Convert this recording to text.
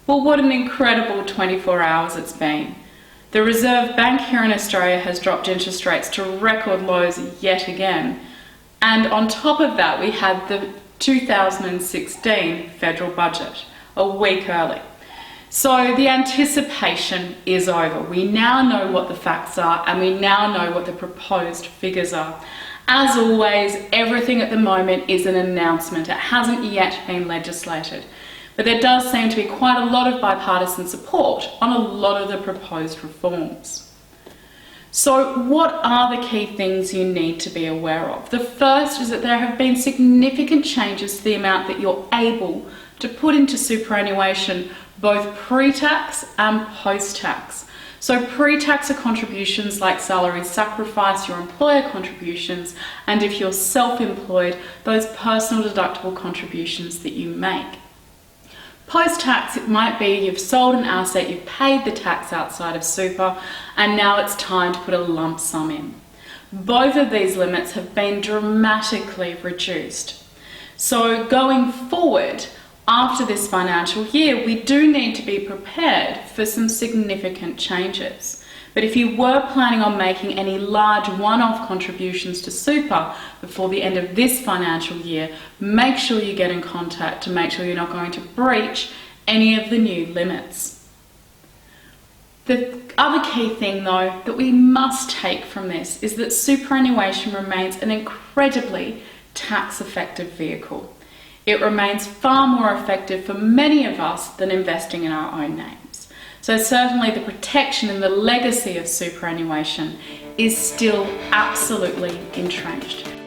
Well, what an incredible 24 hours it's been. The Reserve Bank here in Australia has dropped interest rates to record lows yet again. And on top of that, we had the 2016 federal budget a week early. So the anticipation is over. We now know what the facts are, and we now know what the proposed figures are. As always, everything at the moment is an announcement. It hasn't yet been legislated. But there does seem to be quite a lot of bipartisan support on a lot of the proposed reforms. So what are the key things you need to be aware of? The first is that there have been significant changes to the amount that you're able to put into superannuation, both pre-tax and post-tax. So pre-tax are contributions like salary sacrifice, your employer contributions, and if you're self-employed, those personal deductible contributions that you make. Post-tax, it might be you've sold an asset, you've paid the tax outside of super, and now it's time to put a lump sum in. Both of these limits have been dramatically reduced. So going forward, after this financial year, we do need to be prepared for some significant changes. But if you were planning on making any large one-off contributions to super before the end of this financial year, make sure you get in contact to make sure you're not going to breach any of the new limits. The other key thing, though, that we must take from this is that superannuation remains an incredibly tax-effective vehicle. It remains far more effective for many of us than investing in our own names. So certainly the protection and the legacy of superannuation is still absolutely entrenched.